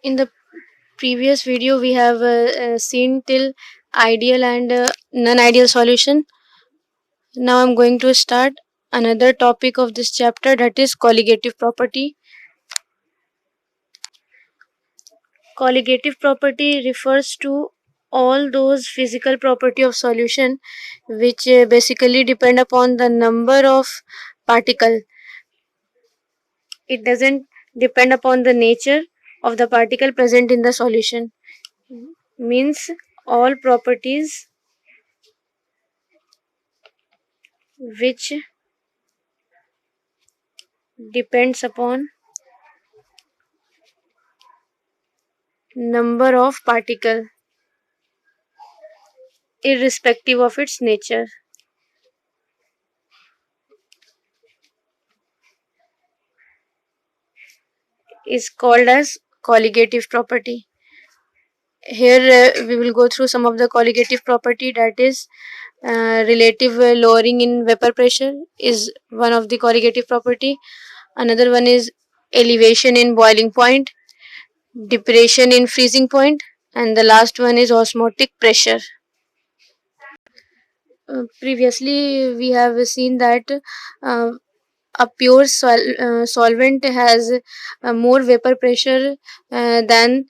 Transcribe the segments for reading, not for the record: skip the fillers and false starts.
In the previous video, we have seen till ideal and non-ideal solution. Now I'm going to start another topic of this chapter, that is colligative property. Colligative property refers to all those physical property of solution which basically depend upon the number of particle. It doesn't depend upon the nature of the particle present in the solution. Means all properties which depends upon number of particle irrespective of its nature. Is called as colligative property. Here we will go through some of the colligative property, that is relative lowering in vapor pressure is one of the colligative property. Another one is elevation in boiling point, depression in freezing point, and the last one is osmotic pressure. Previously we have seen that a pure solvent has more vapor pressure than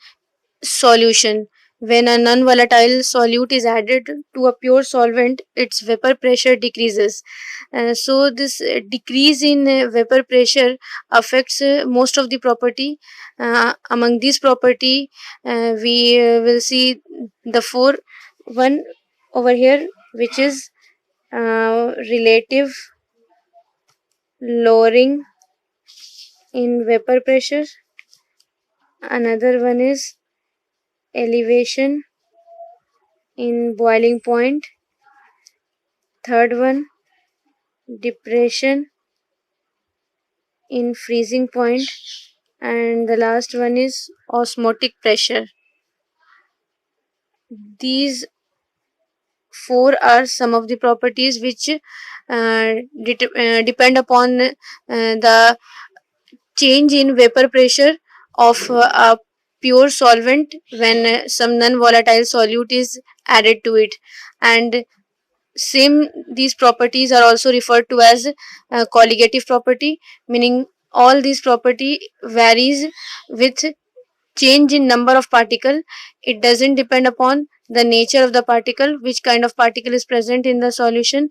solution. When a non-volatile solute is added to a pure solvent, its vapor pressure decreases. So this decrease in vapor pressure affects most of the property. Among these property, we will see the one over here, which is relative lowering in vapor pressure. Another one is elevation in boiling point. Third one, depression in freezing point, and the last one is osmotic pressure. These four are some of the properties which depend upon the change in vapor pressure of a pure solvent when some non-volatile solute is added to it. And same, these properties are also referred to as colligative property, meaning all these property varies with change in number of particle. It doesn't depend upon the nature of the particle, which kind of particle is present in the solution.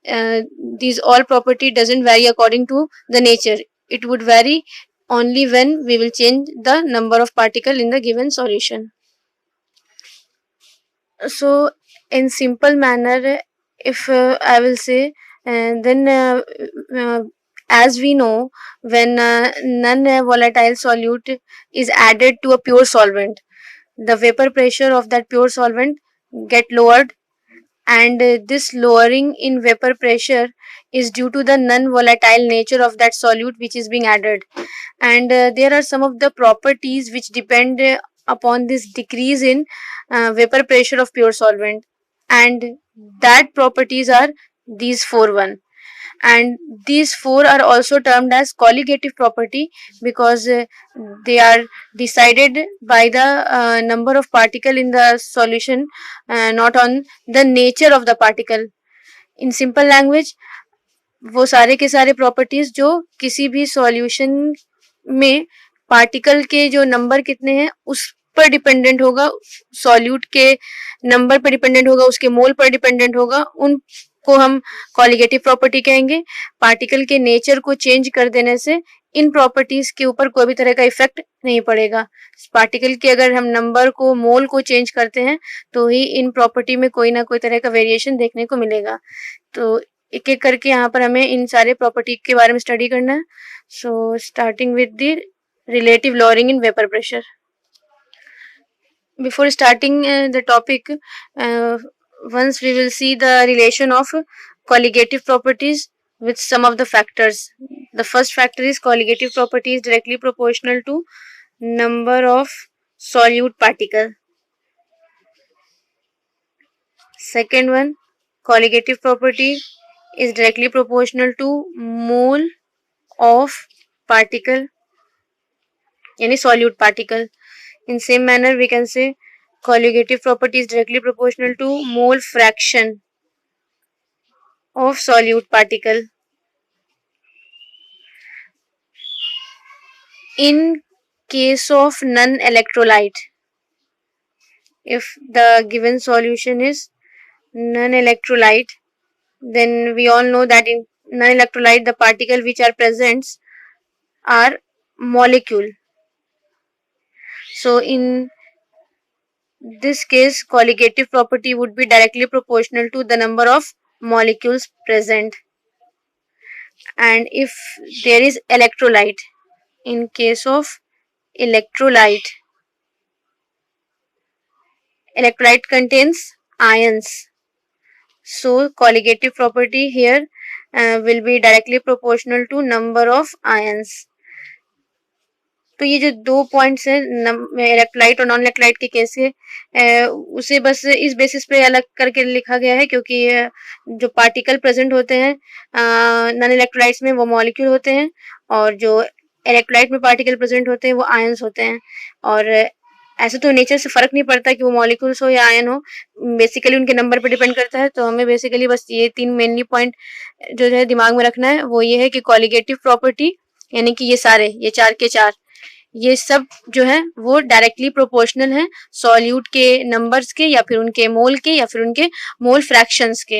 These all property doesn't vary according to the nature. It would vary only when we will change the number of particle in the given solution. So in simple manner, if I will say, then as we know, when non-volatile solute is added to a pure solvent, the vapor pressure of that pure solvent get lowered, and this lowering in vapor pressure is due to the non-volatile nature of that solute which is being added. And there are some of the properties which depend upon this decrease in vapor pressure of pure solvent, and that properties are these one. And these four are also termed as colligative property because they are decided by the number of particle in the solution, not on the nature of the particle. In simple language, वो सारे के सारे properties जो किसी भी solution में particle के जो नंबर कितने हैं उस पर डिपेंडेंट होगा, सॉल्यूट के नंबर पर डिपेंडेंट होगा, उसके मोल पर डिपेंडेंट होगा, उनको हम कॉलिगेटिव प्रॉपर्टी कहेंगे. पार्टिकल के नेचर को चेंज कर देने से इन प्रॉपर्टीज के ऊपर कोई भी तरह का इफेक्ट नहीं पड़ेगा. पार्टिकल के अगर हम नंबर को, मोल को चेंज करते हैं तो ही इन प्रॉपर्टी में कोई ना कोई तरह का वेरिएशन देखने को मिलेगा. तो एक एक करके यहाँ पर हमें इन सारे प्रॉपर्टी के बारे में स्टडी करना है. So starting with the relative lowering in vapour pressure. Before starting the topic, once we will see the relation of colligative properties with some of the factors. The first factor is colligative property is directly proportional to number of solute particle. Second one, colligative property is directly proportional to mole of particle, यानी solute particle. In same manner, we can say colligative property is directly proportional to mole fraction of solute particle. In case of non-electrolyte, if the given solution is non-electrolyte, then we all know that in non-electrolyte the particle which are present are molecule. So in this case, colligative property would be directly proportional to the number of molecules present. And if there is electrolyte, in case of electrolyte contains ions, so colligative property here will be directly proportional to number of ions. तो ये जो 2 points है electrolyte और non electrolyte के case के, उसे बस इस बेसिस पे अलग करके लिखा गया है क्योंकि जो पार्टिकल प्रेजेंट होते हैं नॉन इलेक्ट्रोलाइट्स में वो मॉलिक्यूल होते हैं और जो इलेक्ट्रोलाइट में पार्टिकल प्रेजेंट होते हैं वो आयंस होते हैं। और ऐसे तो नेचर से फर्क नहीं पड़ता कि वो मॉलिक्यूल्स हो या आयन हो, बेसिकली उनके नंबर पे डिपेंड करता है। तो हमें बेसिकली बस ये 3 मेनली पॉइंट जो है दिमाग में रखना है, वो ये है कि कॉलिगेटिव प्रॉपर्टी यानी कि ये सारे ये 4 के 4 ये सब जो है वो डायरेक्टली प्रोपोर्शनल है सॉल्यूट के नंबर्स के या फिर उनके मोल के या फिर उनके मोल फ्रैक्शंस के।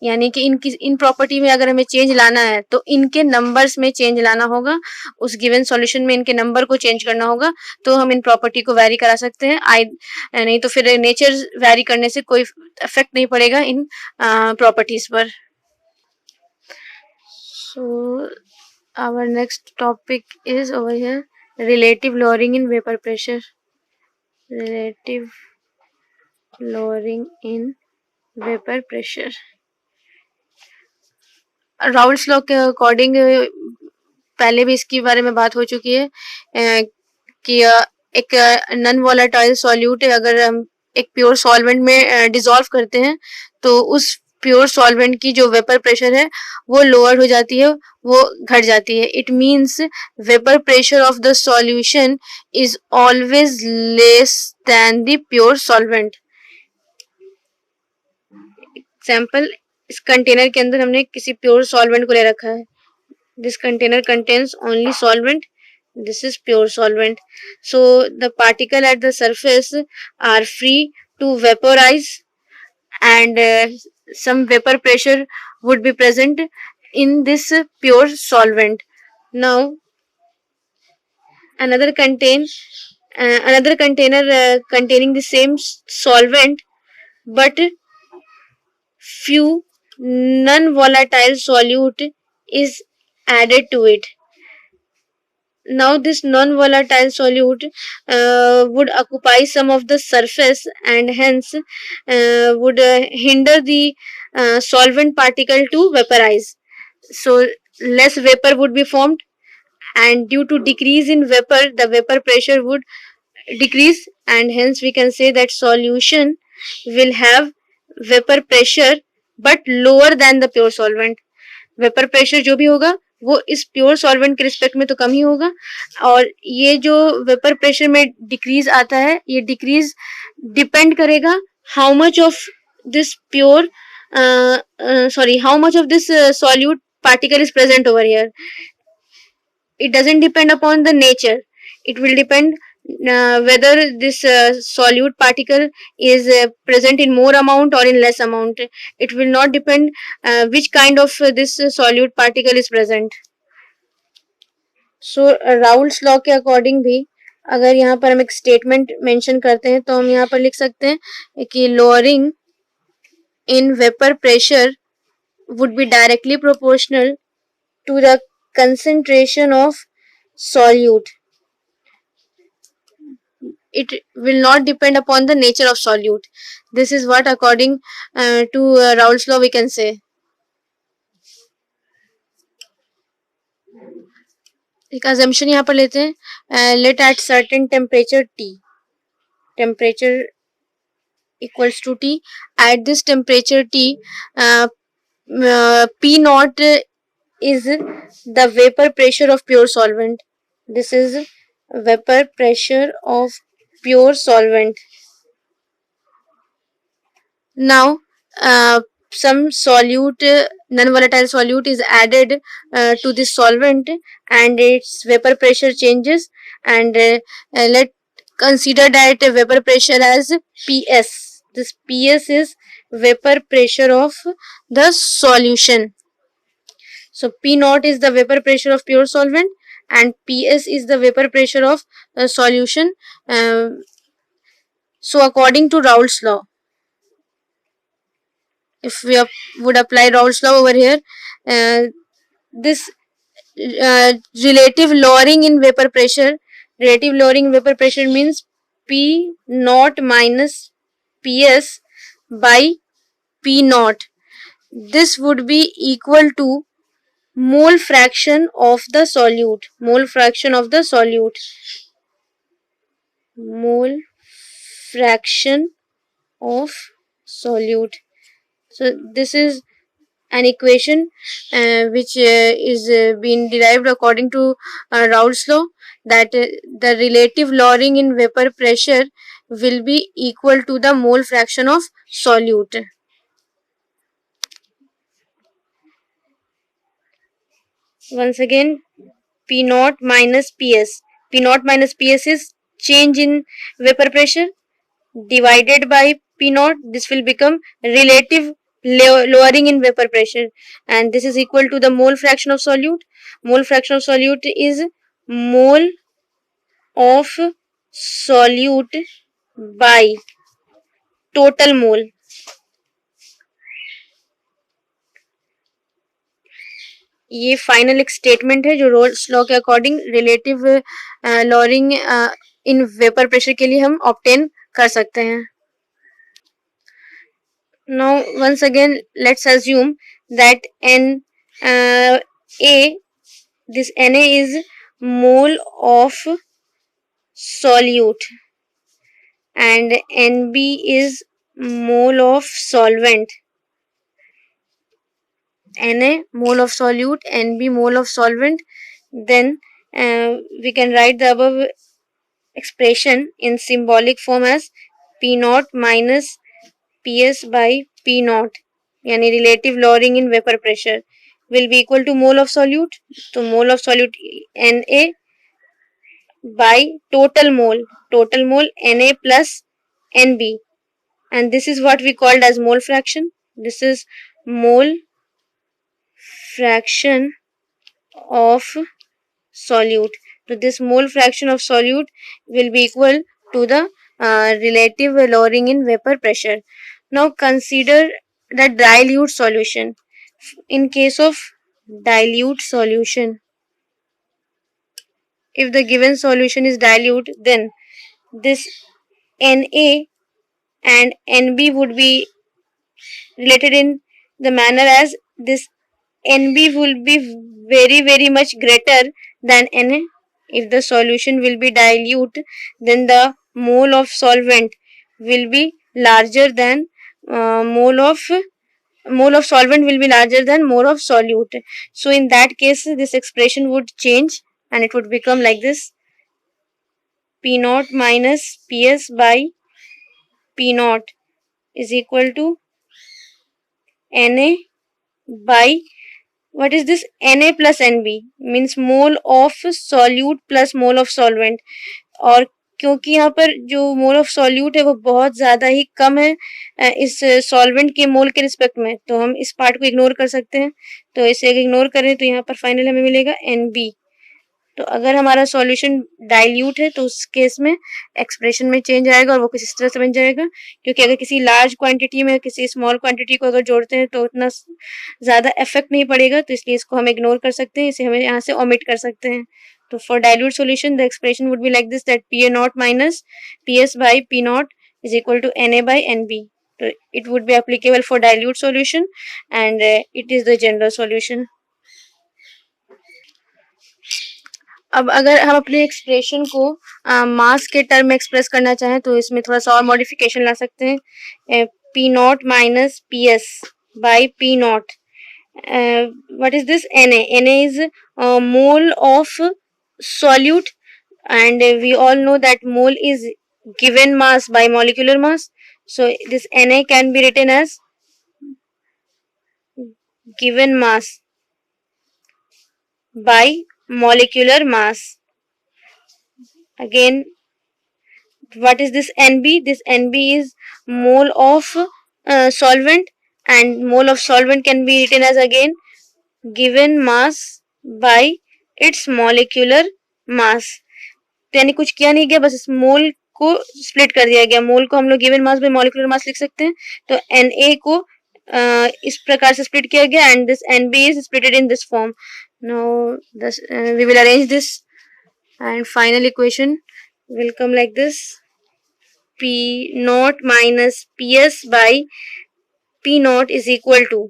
यानी कि इन प्रॉपर्टी में अगर हमें चेंज लाना है तो इनके नंबर्स में चेंज लाना होगा, उस गिवन सॉल्यूशन में इनके नंबर को चेंज करना होगा, तो हम इन प्रॉपर्टी को वैरी करा सकते हैं। नहीं तो फिर नेचर वैरी करने से कोई इफेक्ट नहीं पड़ेगा इन प्रॉपर्टीज पर। So our next topic is over here relative lowering in vapor pressure. Relative lowering in vapor pressure. Raoult's law के अकॉर्डिंग पहले भी इसके बारे में बात हो चुकी है कि एक नॉन वोलेटाइल सॉल्यूट अगर हम एक प्योर सॉल्वेंट में डिसॉल्व करते हैं तो उस प्योर सॉल्वेंट की जो वेपर प्रेशर है वो लोअर हो जाती है, वो घट जाती है। It means vapour pressure of the solution is always less than the pure solvent. Example, इस कंटेनर के अंदर हमने किसी प्योर सॉल्वेंट को ले रखा है। This container contains only solvent, this is pure solvent, so the particle at the surface are free to vaporize and some vapor pressure would be present in this pure solvent. Now another container containing the same solvent but few non-volatile solute is added to it. Now this non-volatile solute would occupy some of the surface and hence would hinder the solvent particle to vaporize. So less vapor would be formed and due to decrease in vapor the vapor pressure would decrease and hence we can say that solution will have vapor pressure but lower than the pure solvent. Vapour pressure जो भी होगा वो इस pure solvent के respect में तो कम ही होगा और ये जो वेपर प्रेशर में डिक्रीज आता है ये डिक्रीज डिपेंड करेगा how much of this pure how much of this solute particle is present over here. It doesn't depend upon the nature, it will depend whether this solute particle is present in more amount or in less amount. It will not depend which kind of this solute particle is present. So Raoult's law के according भी अगर यहाँ पर हम एक statement mention करते हैं तो हम यहाँ पर लिख सकते हैं कि lowering in vapour pressure would be directly proportional to the concentration of solute. It will not depend upon the nature of solute. This is what according to Raoult's law we can say. एक assumption यहाँ पर लेते हैं, let at certain temperature T, temperature equals to T, at this temperature T P naught is the vapor pressure of pure solvent. This is vapor pressure of pure solvent. Now, some solute, non-volatile solute is added to this solvent, and its vapor pressure changes. And let consider that vapor pressure as PS. This PS is vapor pressure of the solution. So P naught is the vapor pressure of pure solvent, and PS is the vapor pressure of solution. So according to Raoult's law, if we would apply Raoult's law over here, uh, this relative lowering in vapor pressure, means P naught minus PS by P naught. This would be equal to mole fraction of the solute. Mole fraction of the solute. Mole fraction of solute. So this is an equation which is being derived according to Raoult's law, that the relative lowering in vapor pressure will be equal to the mole fraction of solute. Once again, P naught minus PS. P naught minus PS is change in vapor pressure divided by P naught. This will become relative lowering in vapor pressure, and this is equal to the mole fraction of solute. Mole fraction of solute is mole of solute by total mole. ये final एक statement है जो roles law के according relative lowering in vapour pressure के लिए हम obtain कर सकते हैं. Now once again let's assume that Na, this Na is mole of solute and Nb is mole of solvent. Na mole of solute, Nb mole of solvent. Then we can write the above expression in symbolic form as P naught minus PS by P naught, यानी relative lowering in vapor pressure will be equal to mole of solute. तो mole of solute Na by total mole Na plus Nb, and this is what we called as mole fraction. This is mole fraction of solute. So this mole fraction of solute will be equal to the relative lowering in vapor pressure. Now consider the dilute solution. In case of dilute solution, if the given solution is dilute, then this Na and Nb would be related in the manner as this Nb will be very much greater than Na. If the solution will be dilute, then the mole of solvent will be larger than mole of solvent will be larger than mole of solute. So in that case this expression would change and it would become like this: P naught minus PS by P naught is equal to Na by, what is this, Na plus Nb, means mole of solute plus mole of solvent. और क्योंकि यहाँ पर जो mole of solute है वो बहुत ज़्यादा ही कम है इस सॉल्वेंट के मोल के रिस्पेक्ट में, तो हम इस पार्ट को इग्नोर कर सकते हैं. तो इसे इग्नोर करें तो यहाँ पर फाइनल हमें मिलेगा Nb. तो अगर हमारा सॉल्यूशन डाइल्यूट है तो उस केस में एक्सप्रेशन में चेंज आएगा और वो कुछ इस तरह से बन जाएगा, क्योंकि अगर किसी लार्ज क्वांटिटी में किसी स्मॉल क्वांटिटी को अगर जोड़ते हैं तो उतना ज़्यादा इफेक्ट नहीं पड़ेगा, तो इसलिए इसको हम इग्नोर कर सकते हैं, इसे हमें यहाँ से ओमिट कर सकते हैं. तो for dilute solution the expression would be like this, that Pa naught minus PS by P naught is equal to Na by Nb. तो it would be applicable for dilute solution and it is the general solution. अब अगर हम अपने expression को मास के term में express करना चाहें तो इसमें थोड़ा सा और मॉडिफिकेशन ला सकते हैं. P naught minus PS by P naught. What is this? Na. Na is mole of solute, and we all know that mole is given mass by molecular mass. So this Na can be written as given mass by molecular mass. Again, what is this Nb? This Nb is mole of solvent, and mole of solvent can be written as again given mass by its molecular mass. तो यानी कुछ किया नहीं गया, बस इस मोल को split कर दिया गया. मोल को हम लोग given mass by molecular mass लिख सकते हैं. तो Na को इस प्रकार से स्प्लिट किया गया, and this Nb is splitted in this form. Now this we will arrange this, and final equation will come like this: P naught minus Ps by P naught is equal to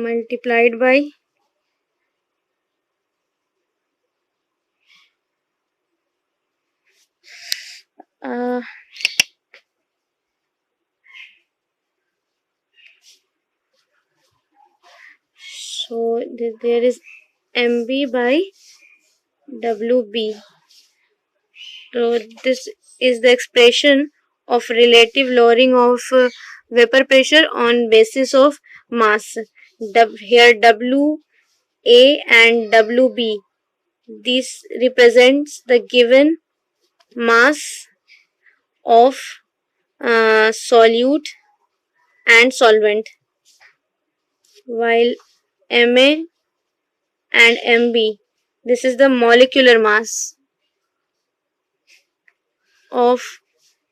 multiplied by so there is Mb by Wb. So this is the expression of relative lowering of vapor pressure on basis of mass. Here W A and Wb, this represents the given mass of solute and solvent, while Ma and Mb, this is the molecular mass of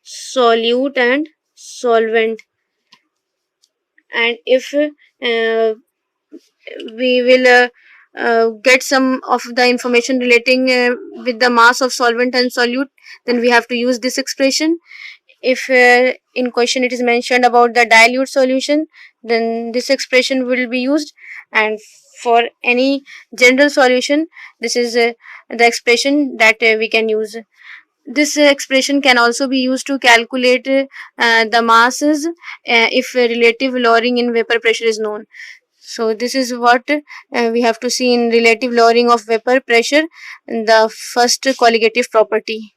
solute and solvent. And if we will get some of the information relating with the mass of solvent and solute, then we have to use this expression. If in question it is mentioned about the dilute solution, then this expression will be used, and for any general solution, this is the expression that we can use. This expression can also be used to calculate the masses if relative lowering in vapor pressure is known. So this is what we have to see in relative lowering of vapor pressure, the first colligative property.